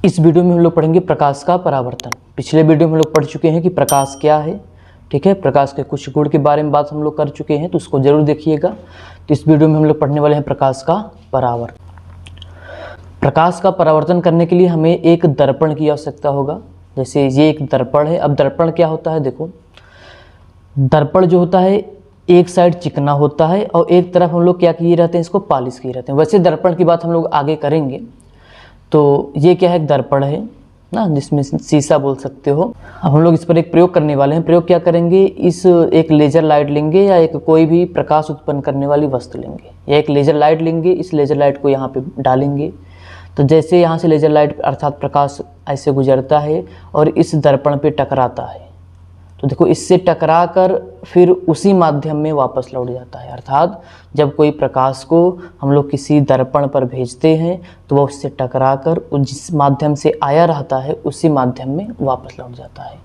इस वीडियो में हम लोग पढ़ेंगे प्रकाश का परावर्तन। पिछले वीडियो में हम लोग पढ़ चुके हैं कि प्रकाश क्या है, ठीक है। प्रकाश के कुछ गुण के बारे में बात हम लोग कर चुके हैं, तो उसको जरूर देखिएगा। तो इस वीडियो में हम लोग पढ़ने वाले हैं प्रकाश का परावर्तन। प्रकाश का परावर्तन करने के लिए हमें एक दर्पण की आवश्यकता होगा। जैसे ये एक दर्पण है। अब दर्पण क्या होता है, देखो दर्पण जो होता है एक साइड चिकना होता है और एक तरफ हम लोग क्या किए रहते हैं, इसको पॉलिश किए रहते हैं। वैसे दर्पण की बात हम लोग आगे करेंगे। तो ये क्या है, एक दर्पण है ना, जिसमें शीशा बोल सकते हो। अब हम लोग इस पर एक प्रयोग करने वाले हैं। प्रयोग क्या करेंगे, इस एक लेज़र लाइट लेंगे या एक कोई भी प्रकाश उत्पन्न करने वाली वस्तु लेंगे या एक लेज़र लाइट लेंगे। इस लेज़र लाइट को यहाँ पे डालेंगे। तो जैसे यहाँ से लेज़र लाइट अर्थात प्रकाश ऐसे गुजरता है और इस दर्पण पे टकराता है, तो देखो इससे टकरा कर फिर उसी माध्यम में वापस लौट जाता है। अर्थात जब कोई प्रकाश को हम लोग किसी दर्पण पर भेजते हैं तो वह उससे टकरा कर जिस माध्यम से आया रहता है उसी माध्यम में वापस लौट जाता है,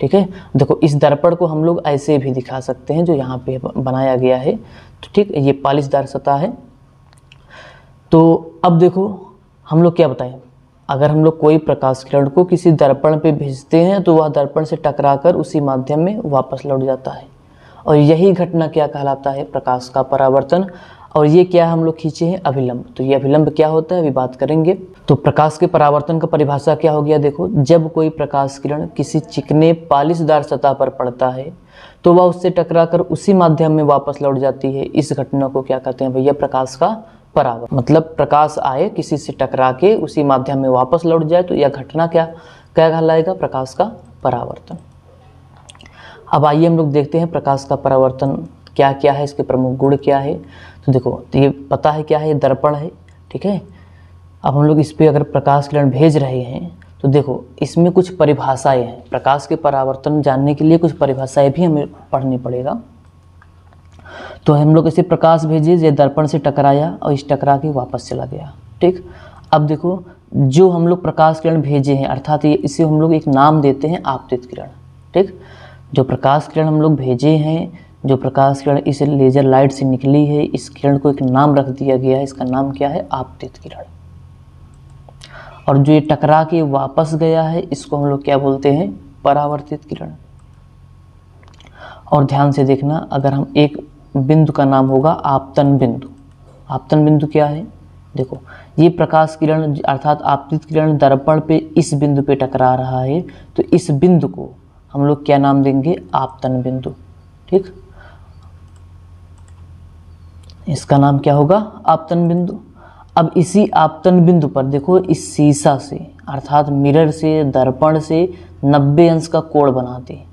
ठीक है। देखो इस दर्पण को हम लोग ऐसे भी दिखा सकते हैं जो यहाँ पे बनाया गया है, तो ठीक, ये पॉलिशदार सतह है। तो अब देखो हम लोग क्या बताएं, अगर हम लोग कोई प्रकाश किरण को किसी दर्पण पे भेजते हैं तो वह दर्पण से टकराकर उसी माध्यम में वापस लौट जाता है, और यही घटना क्या कहलाता है, प्रकाश का परावर्तन। और ये क्या हम लोग खींचे हैं, अभिलंब। तो ये अभिलंब क्या होता है अभी बात करेंगे। तो प्रकाश के परावर्तन का परिभाषा क्या हो गया, देखो जब कोई प्रकाश किरण किसी चिकने पॉलिशदार सतह पर पड़ता है तो वह उससे टकराकर उसी माध्यम में वापस लौट जाती है। इस घटना को क्या कहते हैं भैया, प्रकाश का परावर्तन। मतलब प्रकाश आए किसी से टकरा के उसी माध्यम में वापस लौट जाए, तो यह घटना क्या क्या कहलाएगा, प्रकाश का परावर्तन। अब आइए हम लोग देखते हैं प्रकाश का परावर्तन क्या क्या है, इसके प्रमुख गुण क्या है। तो देखो तो ये पता है क्या है, ये दर्पण है, ठीक है। अब हम लोग इस पर अगर प्रकाश किरण भेज रहे हैं तो देखो इसमें कुछ परिभाषाएं हैं। प्रकाश के परावर्तन जानने के लिए कुछ परिभाषाएं भी हमें पढ़नी पड़ेगा। तो हम लोग इसे प्रकाश भेजे, ये दर्पण से टकराया और इस टकरा के वापस चला गया, ठीक। अब देखो जो हम लोग प्रकाश किरण भेजे हैं, अर्थात ये इसे हम लोग एक नाम देते हैं आपतित किरण, ठीक। जो प्रकाश किरण हम लोग भेजे हैं, जो प्रकाश किरण इस लेज़र लाइट से निकली है, इस किरण को एक नाम रख दिया गया है। इसका नाम क्या है, आपतित किरण। और जो ये टकरा के वापस गया है इसको हम लोग क्या बोलते हैं, परावर्तित किरण। और ध्यान से देखना, अगर हम एक बिंदु का नाम होगा आपतन बिंदु। आपतन बिंदु क्या है, देखो ये प्रकाश किरण अर्थात आपतित किरण दर्पण पे इस बिंदु पे टकरा रहा है, तो इस बिंदु को हम लोग क्या नाम देंगे, आपतन बिंदु, ठीक। इसका नाम क्या होगा, आपतन बिंदु। अब इसी आपतन बिंदु पर देखो इस शीशा से अर्थात मिरर से, दर्पण से 90 अंश का कोण बनाते हैं,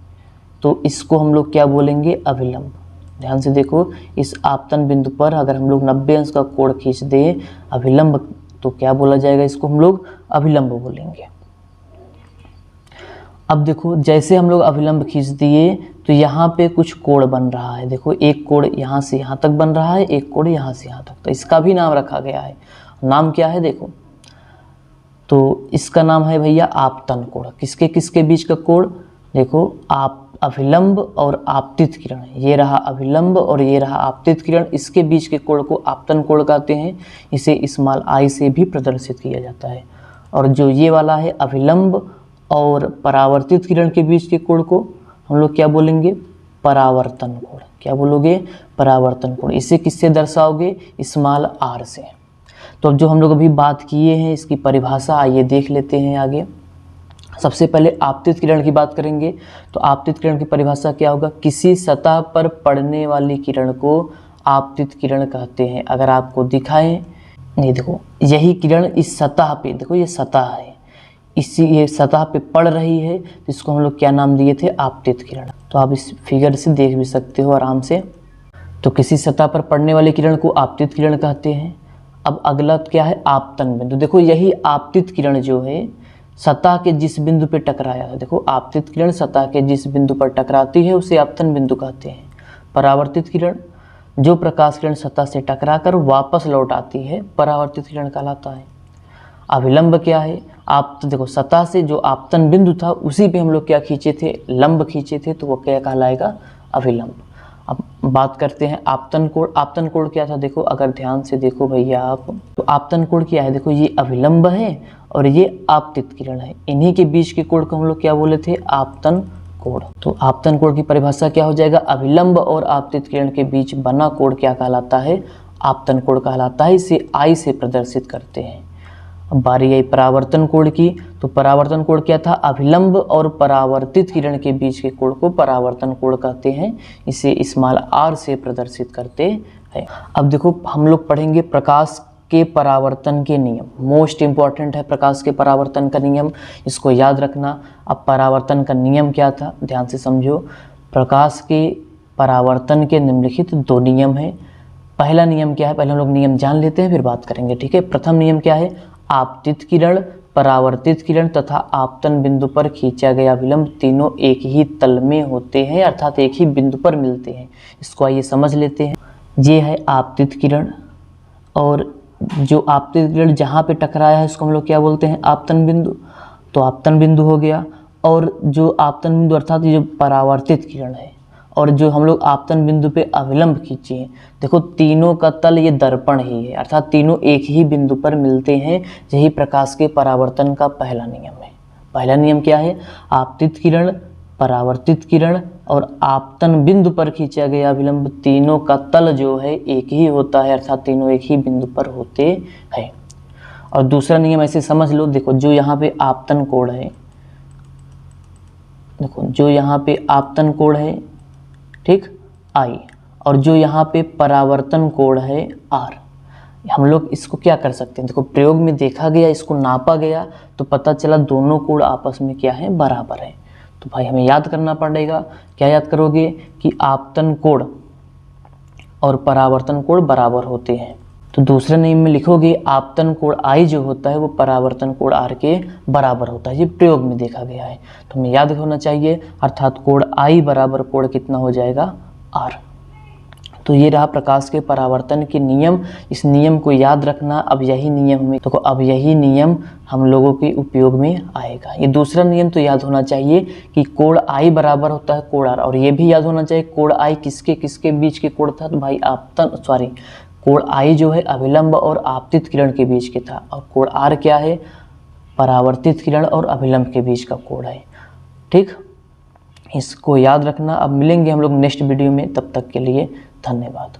तो इसको हम लोग क्या बोलेंगे, अभिलंब। ध्यान से देखो, इस आपतन बिंदु पर अगर हम लोग 90 अंश का कोण खींच दें अभिलंब, तो क्या बोला जाएगा, इसको हम लोग अभिलंब बोलेंगे। अब देखो जैसे हम लोग अभिलंब खींच दिए तो यहाँ पे कुछ कोण बन रहा है। देखो एक कोण यहाँ से यहाँ तक बन रहा है, एक कोण यहाँ से यहाँ तक, तो इसका भी नाम रखा गया है। नाम क्या है, देखो तो इसका नाम है भैया आपतन कोण। किसके किसके बीच का कोण, देखो आप अभिलंब और आपतित किरण, ये रहा अभिलंब और ये रहा आपतित किरण, इसके बीच के कोण को आपतन कोण कहते हैं। इसे स्मॉल आई से भी प्रदर्शित किया जाता है। और जो ये वाला है अभिलंब और परावर्तित किरण के बीच के कोण को हम लोग क्या बोलेंगे, परावर्तन कोण। क्या बोलोगे, परावर्तन कोण। इसे किससे दर्शाओगे, स्मॉल आर से। तो अब जो हम लोग अभी बात किए हैं इसकी परिभाषा आइए देख लेते हैं आगे। सबसे पहले आपतित किरण की बात करेंगे। तो आपतित किरण की परिभाषा क्या होगा, किसी सतह पर पड़ने वाली किरण को आपतित किरण कहते हैं। अगर आपको दिखाएं, नहीं देखो यही किरण इस सतह पे, देखो ये सतह है, इसी ये सतह पे पड़ रही है, तो इसको हम लोग क्या नाम दिए थे, आपतित किरण। तो आप इस फिगर से देख भी सकते हो आराम से। तो किसी सतह पर पड़ने वाली किरण को आपतित किरण कहते हैं। अब अगला क्या है, आपतन बिंदु। देखो यही आपतित किरण जो है सतह के जिस बिंदु पे टकराया है, देखो आपतित किरण सतह के जिस बिंदु पर टकराती है उसे आपतन बिंदु कहते हैं। परावर्तित किरण, जो प्रकाश किरण सतह से टकराकर वापस लौट आती है, परावर्तित किरण कहलाता है। अभिलंब क्या है, आप तो देखो सतह से जो आपतन बिंदु था उसी पे हम लोग क्या खींचे थे, लंब खींचे थे, तो वो क्या कहलाएगा, अभिलंब। अब बात करते हैं आपतन कोण। आपतन कोण क्या था, देखो अगर ध्यान से देखो भैया आप, तो आपतन कोण क्या है, देखो ये अभिलंब है और ये आपतित किरण है, इन्हीं के बीच के कोण को हम लोग क्या बोले थे, आपतन कोण। तो आपतन कोण की परिभाषा क्या हो जाएगा, अभिलंब और आपतित किरण के बीच बना कोण क्या कहलाता है, आपतन कोण कहलाता है। इसे आई से प्रदर्शित करते हैं। अब बारी आई परावर्तन कोण की। तो परावर्तन कोण क्या था, अभिलंब और परावर्तित किरण के बीच के कोण को परावर्तन कोण कहते हैं। इसे स्मॉल आर से प्रदर्शित करते हैं। अब देखो हम लोग पढ़ेंगे प्रकाश के परावर्तन के नियम। मोस्ट इंपॉर्टेंट है प्रकाश के परावर्तन का नियम, इसको याद रखना। अब परावर्तन का नियम क्या था, ध्यान से समझो। प्रकाश के परावर्तन के निम्नलिखित 2 नियम हैं। पहला नियम क्या है, पहले हम लोग नियम जान लेते हैं फिर बात करेंगे, ठीक है। प्रथम नियम क्या है, आपतित किरण, परावर्तित किरण तथा आपतन बिंदु पर खींचा गया विलंब तीनों एक ही तल में होते हैं, अर्थात एक ही बिंदु पर मिलते हैं। इसको आइए समझ लेते हैं। ये है आपतित किरण, और जो आपतित किरण जहाँ पे टकराया है उसको हम लोग क्या बोलते हैं, आपतन बिंदु। तो आपतन बिंदु हो गया। और जो आपतन बिंदु अर्थात ये जो परावर्तित किरण है, और जो हम लोग आपतन बिंदु पे अविलंब खींचे हैं, देखो तीनों का तल ये दर्पण ही है, अर्थात तीनों एक ही बिंदु पर मिलते हैं। यही प्रकाश के परावर्तन का पहला नियम है। पहला नियम क्या है, आपतित किरण, परावर्तित किरण और आपतन बिंदु पर खींचा गया विलंब तीनों का तल जो है एक ही होता है, अर्थात तीनों एक ही बिंदु पर होते हैं। और दूसरा नियम ऐसे समझ लो, देखो जो यहाँ पे आपतन कोण है, देखो जो यहाँ पे आपतन कोण है, ठीक, आई, और जो यहाँ पे परावर्तन कोण है आर, हम लोग इसको क्या कर सकते हैं, देखो प्रयोग में देखा गया, इसको नापा गया तो पता चला दोनों कोण आपस में क्या है, बराबर है। तो भाई हमें याद करना पड़ेगा, क्या याद करोगे कि आपतन कोण और परावर्तन कोण बराबर होते हैं। तो दूसरे नियम में लिखोगे आपतन कोण आई जो होता है वो परावर्तन कोण आर के बराबर होता है। ये प्रयोग में देखा गया है, तो हमें याद होना चाहिए, अर्थात कोण आई बराबर कोण कितना हो जाएगा, आर। तो ये रहा प्रकाश के परावर्तन के नियम। इस नियम को याद रखना। अब यही नियम हमें, देखो अब यही नियम हम लोगों के उपयोग में आएगा। ये दूसरा नियम तो याद होना चाहिए कि कोण आई बराबर होता है कोण आर, और ये भी याद होना चाहिए कोण आई किसके किसके बीच के कोण था, तो भाई आपतन सॉरी कोण आई जो है अभिलंब और आपतित किरण के बीच के था, और कोण आर क्या है, परावर्तित किरण और अभिलंब के बीच का कोण है, ठीक। इसको याद रखना। अब मिलेंगे हम लोग नेक्स्ट वीडियो में, तब तक के लिए धन्यवाद।